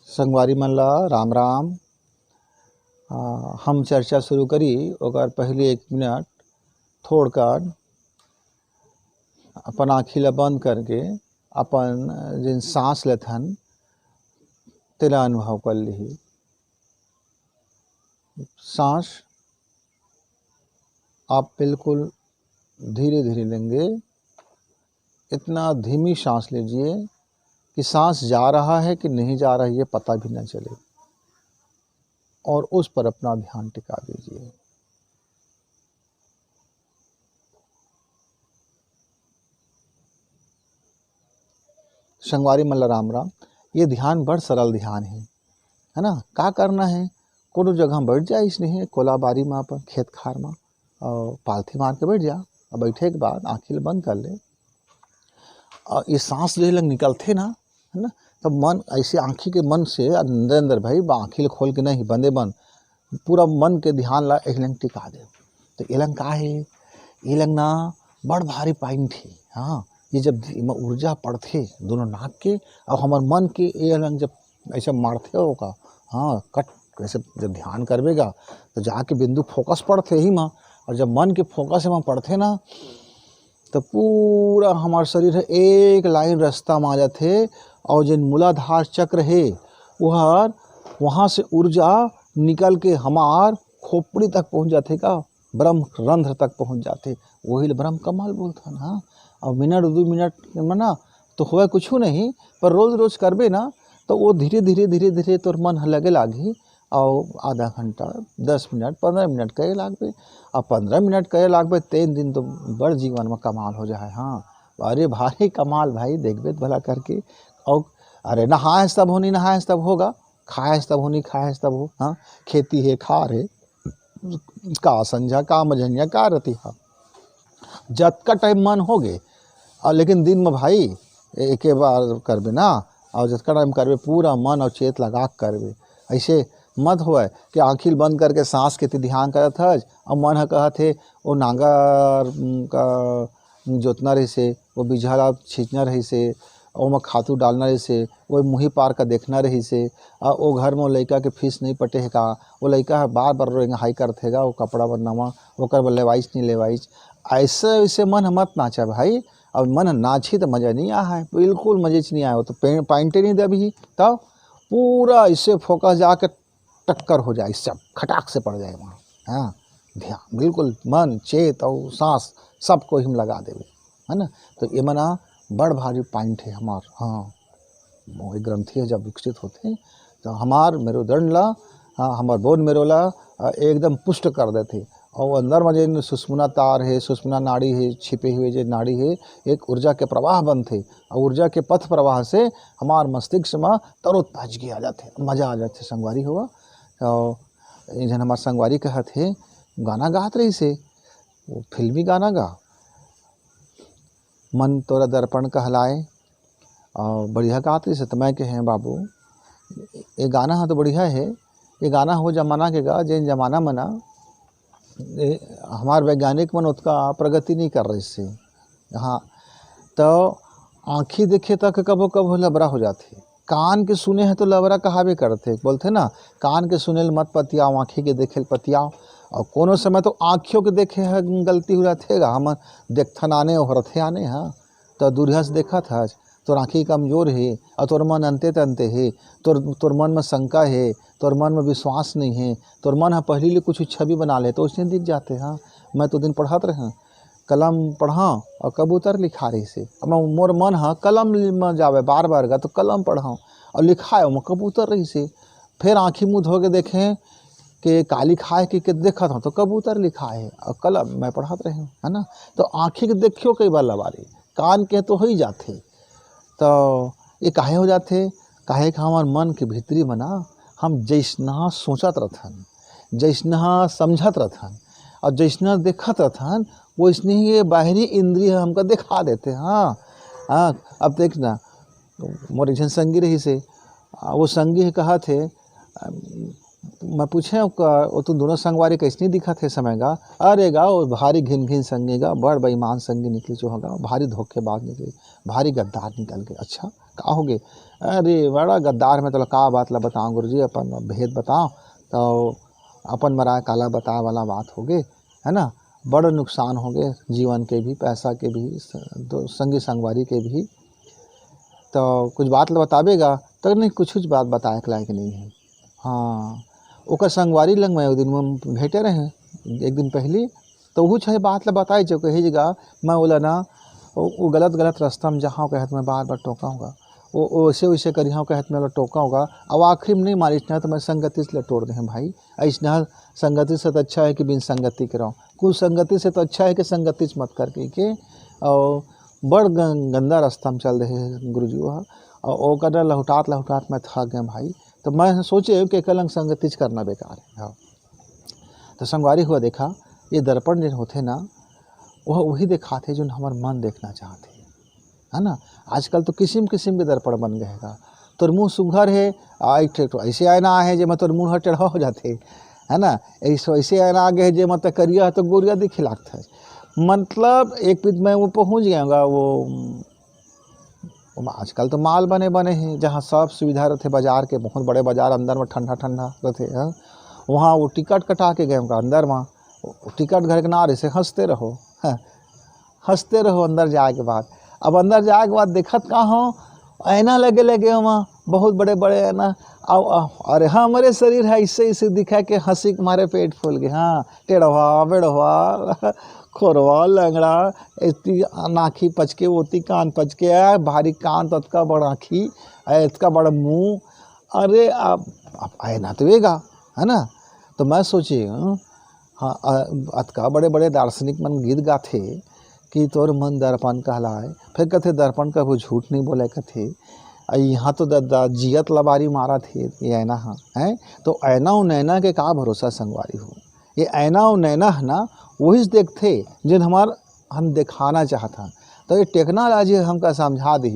संगवारी मन ला राम राम। हम चर्चा शुरू करी ओकर पहले 1 मिनट थोड़कर अपन आँखी ला बंद करके अपन जिन सांस लेथन तेला अनुभव कर ली। सांस आप बिल्कुल धीरे धीरे लेंगे। इतना धीमी सांस लीजिए कि सांस जा रहा है कि नहीं जा रहा है ये पता भी न चले, और उस पर अपना ध्यान टिका दीजिए। संगवारी मल्ला राम राम। ये ध्यान बड़ सरल ध्यान है ना। का करना है, कोनो जगह बैठ जा, इसने कोलाबारी में अपन खेत खार में और पालथी मार के बैठ जा। और बैठे के बाद आँखी बंद कर ले और ये सांस जो लग निकलते ना, है ना, तब मन ऐसे आँखी के मन से अंदर अंदर भाई आँखी खोल के नहीं बंदे बंद पूरा मन के ध्यान ला एक लंग टिका दे। तो ये लंग का है, ये लंग ना बड़ भारी पॉइंट है। हाँ, ये जब ऊर्जा पड़ते दोनों नाक के और हमार मन के ये लंग जब ऐसे मारते होगा, हाँ कट ऐसे जब ध्यान करवेगा तो जाके बिंदु फोकस पड़ते ही माँ। और जब मन के फोकस में पड़ते ना तो पूरा हमार शरीर एक लाइन रास्ता में आ जाते और जिन मूलाधार चक्र है वह वहाँ से ऊर्जा निकल के हमार खोपड़ी तक पहुँच जाते का, ब्रह्म रंध्र तक पहुँच जाते। वही ब्रह्म कमाल बोलता ना। और मिनट 2 मिनट में ना तो हुआ कुछ नहीं, पर रोज रोज करबे ना तो वो धीरे धीरे तोर मन लगे लागी। और आधा घंटा 10 मिनट 15 मिनट करे लागबे, और 15 मिनट करे लागबे 3 दिन तो बड़ जीवन में कमाल हो जाए। हाँ अरे भारी कमाल भाई, देखबे भला करके। और अरे नहाए तब हो, नहीं नहाए तब होगा, खाए तब हो, नहीं खाए तब हो। हाँ खेती है, खा रहे का संझा का मझनिया का रतिहा जत का टाइम मन हो गए। और लेकिन दिन में भाई एक बार करबे ना, और जत का टाइम करबे पूरा मन और चेत लगा करबे। ऐसे मत होए कि आँखिल बंद करके सांस के ध्यान करत हज और मन ह कहत है वो नांगर का जोतना रही से, वो बीझा छींचना रही से, और में खातू डालना रही से, वो मुँही पार का देखना रही से, और वो घर में लड़का के फीस नहीं पटे है का, वो लड़का बार बार हाई करतेगा वो कपड़ा बनवा वो कर लेवाइस नहीं लेवाइस। ऐसे वैसे मन मत नाचा भाई। और मन नाची तो मज़ा नहीं आ है, बिल्कुल मजे नहीं आया। तो पॉइंटे नहीं दे अभी, तब पूरा इससे फोकस जाकर टक्कर हो जाए, सब खटाक से पड़ जाए वहाँ। हाँ ध्यान बिल्कुल मन चेत और सांस सबको हिम लगा देवे, है ना। तो ये मना बड़ भारी पॉइंट है हमार। हाँ वो ग्रंथि जब विकसित होते तो हमार मेरुदंड ला, हाँ हमार बोन मेरोला एकदम पुष्ट कर देते। और अंदर में जो सुषुम्ना तार है, सुषुम्ना नाड़ी है, छिपे हुए जो नाड़ी है, एक ऊर्जा के प्रवाह बनते। और ऊर्जा के पथ प्रवाह से हमार मस्तिष्क में तरोताजगी आ जाते, मज़ा आ जाते। संगवारी हुआ और जन हमार संगवारी कहत है गाना गात रही से, वो फिल्मी गाना गा, मन तोरा दर्पण कहलाए, और बढ़िया गात रही से। तो मैं कहें बाबू ये गाना है तो बढ़िया है, ये गाना हो जमाना के गा जिन जमाना मना हमार वैज्ञानिक मन उतना प्रगति नहीं कर रहे इससे। हाँ तो आँखी देखे तक कबो कबो लबरा हो जाते, कान के सुने हैं तो लबरा कहावे करते, बोलते ना कान के सुने मत पतियाओ, आँखी के देखे पतियाओ। और कोनो समय तो आँखियों के देखे है गलती हो जाते, हम देखथन आने और रथे आने। हाँ तो दूरिया से देखा था तोर आँखी कमजोर है और तोर मन अंते तंते है, तोर मन में शंका है, तोर मन में विश्वास नहीं है, तोर मन है पहले लिए कुछ छवि बना ले तो उसने दिख जाते। हाँ मैं तो दिन पढ़ात रहे, कलम पढ़ा और कबूतर लिखा रही से। अब मोर मन है कलम में जावे बार बार गा तो कलम पढ़ा और लिखाए मैं कबूतर रही से। फिर आँखी मुँह धो के देखें कि काली खाए कि देखा था तो कबूतर लिखा है और कलम मैं पढ़ात रहे, है ना। तो आँखी के देखियो कई बार लबारी, कान के तो हो ही जाते। तो ये काहे हो जाते, काहे कि हमार मन के भीतरी मना हम जैसना सोचत रहथन, जैसना समझत रहथन और जैसना देखत रहथन वैसने ही ये बाहरी इंद्रिय हमको दिखा देते। हाँ हाँ अब देखना मोर एक संगी रही से, वो संगी कहा थे, मैं पूछे वो तो दोनों संगवारी कैसे दिखा थे समय गा, अरे गा वो भारी घिन घिन संगी गा, बड़ बेईमान संगी निकली जो होगा, भारी धोखेबाज निकली, भारी गद्दार निकल गए। अच्छा का हो गे? अरे बड़ा गद्दार में, तो का बात ला बताओ गुरुजी, अपन भेद बताओ। तो अपन मराए काला बताए वाला बात हो गए, है ना। बड़ा नुकसान हो गए, जीवन के भी, पैसा के भी, संगी संगवारी के भी। तो कुछ बात ला बताबेगा तो नहीं, कुछ बात बताए के लायक नहीं है। हाँ, ओकर संगवारी लंग मैं दिन में भेटे रहे एक दिन पहले, तो वो छे बात ला बताए जो कही जगह मैं बोला ना वो गलत रास्ता में जहाँ कहत मैं बार बार टोका होगा, वो वैसे वैसे करी हाँ कहत मैं टोका होगा। अब आखिर में नहीं मारिश ना तो मैं संगति से लटोड़ दे भाई। ऐसा संगति से तो अच्छा है कि बिन संगति के रहो, कुछ संगति से तो अच्छा है कि संगति से मत करके के। और बड़ गंदा रास्ता में चल रहे गुरुजी वह, और वो कर लहुटात मैं थक गया भाई। तो मैं सोचे कि कलंग संगति करना बेकार है। हाँ, तो संगवारी हुआ देखा ये दर्पण जो होते ना, वह वही दिखाते जो हमार मन देखना चाहते, है ना। आजकल तो किस्म किस्म के दर्पण बन गए का, तोर मुँह सुघर है तो ऐसे आयना है जे मैं तोर मुँह टेढ़ा हो जाते, है ना। ऐसे आयना आगे है जे मतलब करिया है तो गोरिया दिखे लागता है। मतलब एक पीठ में वो पहुँच गया वो आजकल तो माल बने हैं जहाँ सब सुविधा रहते, बाजार के बहुत बड़े बाजार अंदर में ठंडा रहते हैं। वहाँ वो टिकट कटा के गए अंदर, वहाँ टिकट घर के ना रहे से हंसते रहो, हंसते रहो अंदर जाए के बाद। अब अंदर जाए के बाद देखत का हो ऐना लगे वहाँ बहुत बड़े बड़े ऐना। अरे हाँ हमारे शरीर है इससे दिखा के हंसी के मारे पेट फूल गए। हाँ, टेढ़वा बेढ़वा खोरवा लंगड़ा, इतनी नाखी पचके, ओती कान पचके, भारी कान तत्का बड़ा आँखी, इतका बड़ा मुँह। अरे अब ऐना तो वेगा, है ना। तो मैं सोची हाँ अतका बड़े बड़े दार्शनिक मन गीत गाथे कि तोर मन दर्पण कहलाए, फिर कथे दर्पण का वो झूठ नहीं बोले कथे। यहाँ तो जियत लबारी मारा थे ये ऐना हाँ है। तो ऐना और नैना के का भरोसा संगवारी हो, ये ऐना और नैना है ना वही देखते जिन हमार हम दिखाना चाहता। तो ये टेक्नोलॉजी हमका समझा दी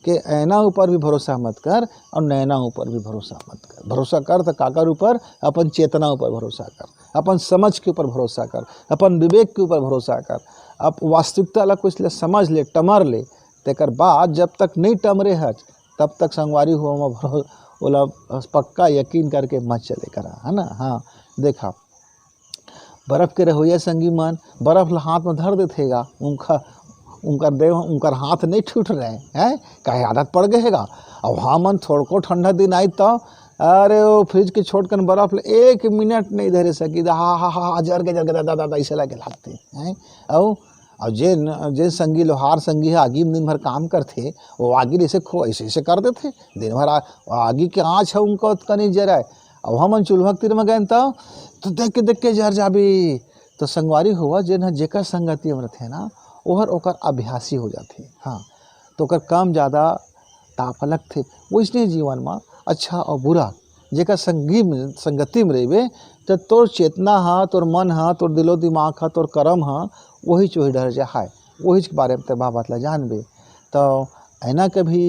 कि ऐना ऊपर भी भरोसा मत कर और नैना ऊपर भी भरोसा मत कर। भरोसा कर तो काकर ऊपर, अपन चेतना ऊपर भरोसा कर, अपन समझ के ऊपर भरोसा कर, अपन विवेक के ऊपर भरोसा कर। अब वास्तविकता ला कुछ ले समझ ले, टमर ले, तेकर बाद जब तक नहीं टमरे है तब तक संगवारी हुआ बोला पक्का यकीन करके मत चले करा, है ना। हाँ देखा बर्फ़ के रहोया संगी मन बर्फ़ हाथ में धर देतेगा, उनकर हाथ नहीं छूट रहे हैं, कहे आदत पड़ गएगा। अब हाँ मन थोड़ को ठंडा दिन आई तो अरे वो फ्रिज के छोड़कर बर्फ़ एक मिनट नहीं धरे सकी, हाँ जर के दादा ऐसे लगे लागते हैं। और जे संगी लोहार संगी है आगी में दिन भर काम करते, वो आगी ऐसे कर देते दिन भर आगी के आँच है उनको कहीं जराए। अब हम चूल्हा तीर में गए तो देख के जर जाबी। तो संगवारी हुआ जे न जेकर संगति में रहते ना ओहर ओकर अभ्यासी हो जाते। हाँ, तो ओकर कम ज़्यादा तापलक थे वो इसलिए जीवन में अच्छा और बुरा जेकर संगति में रहे तो तोर चेतना हाँ, तोर मन हाँ, तोर दिलो दिमाग हाँ, तोर कर्म हाँ, वही चोही डर जा है, वही के बारे में तो बात ला जानबे। तो ऐना के भी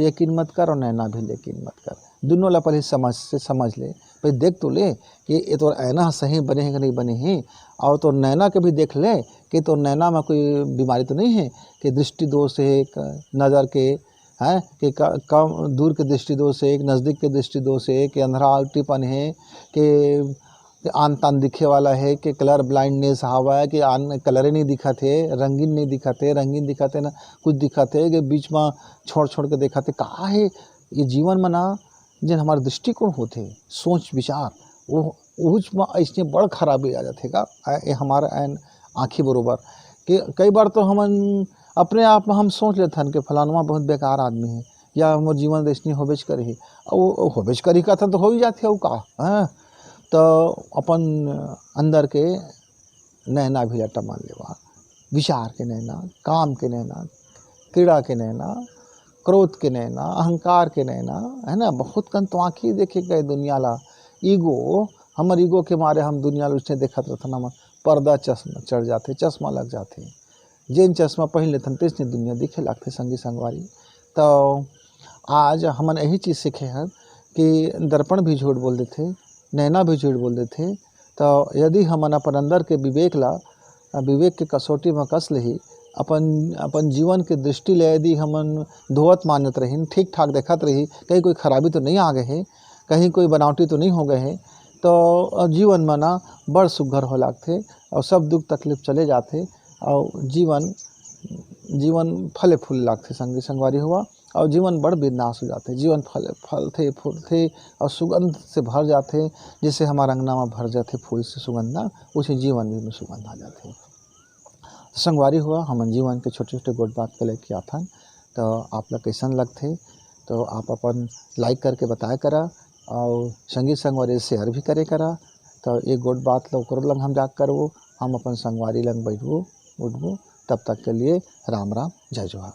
यकीन मत कर और नैना भी यकीन मत कर, दोनों ला पहले समझ ले, भाई देख तो ले कि ये तो ऐना सही बने हैं कि नहीं बने हैं। और तो नैना के भी देख ले कि तो नैना में कोई बीमारी तो नहीं है कि दृष्टि दोष है, नज़र के हैं कि कम दूर के दृष्टि दोष है, नज़दीक के दृष्टि दोष है, कि अंधरा उल्टीपन है, कि आन तान दिखे वाला है, कि कलर ब्लाइंडनेस हवा है, कि आन कलर नहीं दिखत है, रंगीन नहीं दिखत है, रंगीन दिखत है ना कुछ दिखत है, कि बीच में छोड़ के दिखत है। का है ये जीवन में ना जिन हमारे दृष्टिकोण होते सोच विचार वो ऐसे बड़ खराबी आ जाते का ये हमारा आँखी बरोबर कि कई बार तो हम अपने आप में हम सोच लेते हैं कि फलानुमा बहुत बेकार आदमी है या हमारे जीवन ऐसनी होबेज करे ही, वो होबेज करी का था तो हो ही जाते हो का है। तो अपन अंदर के नैना भी लटा मान लेवा, विचार के नैना, काम के नैना, क्रीड़ा के नैना, क्रोध के नैना, अहंकार के नैना, है ना। बहुत कन तो आँखी देखे गए दुनिया ला, ईगो हमार ईगो के मारे हम दुनिया ला उसने देखत रहता ना पर्दा चश्मा चढ़ जाते, चश्मा लग जाते, जिन चश्मा पहन लेते तेजने दुनिया दिखे लगते संगी संगवारी। तो आज हमन यही चीज़ सीखे हैं कि दर्पण भी झूठ बोल देते, नैना भी झूठ बोल देते। तो यदि हमन अपन अंदर के विवेक के कसौटी में कस लही अपन अपन जीवन के दृष्टि ले यदि हमन धोवत मानत रही, ठीक ठाक देखत रही, कहीं कोई खराबी तो नहीं आ गए है, कहीं कोई बनावटी तो नहीं हो गए है, तो जीवन में ना बड़ सुघर हो लागथे और सब दुख तकलीफ चले जाते और जीवन जीवन फले फूल लागथे संगी संगवारी हुआ और जीवन बड़ बिंदास हो जाते, जीवन फलथे फूलथे और सुगंध से भर जाते, जैसे हमारा अंगना में भर जाते फूल से सुगंध ना, उसे जीवन भी में सुगंध आ जाते। संगवारी हुआ हमन जीवन के छोटे छोटे गोट बात के लेके आथन, तो आप लोग कैसन लगथे तो आप अपन लाइक करके बताया करा और संगी संगवारी शेयर भी करे करा। तो एक गोट बात लो कर लंग हम जाकर करबो, हम अपन संगवारी लंग बैठबो उठबो, तब तक के लिए राम राम जय जोहार।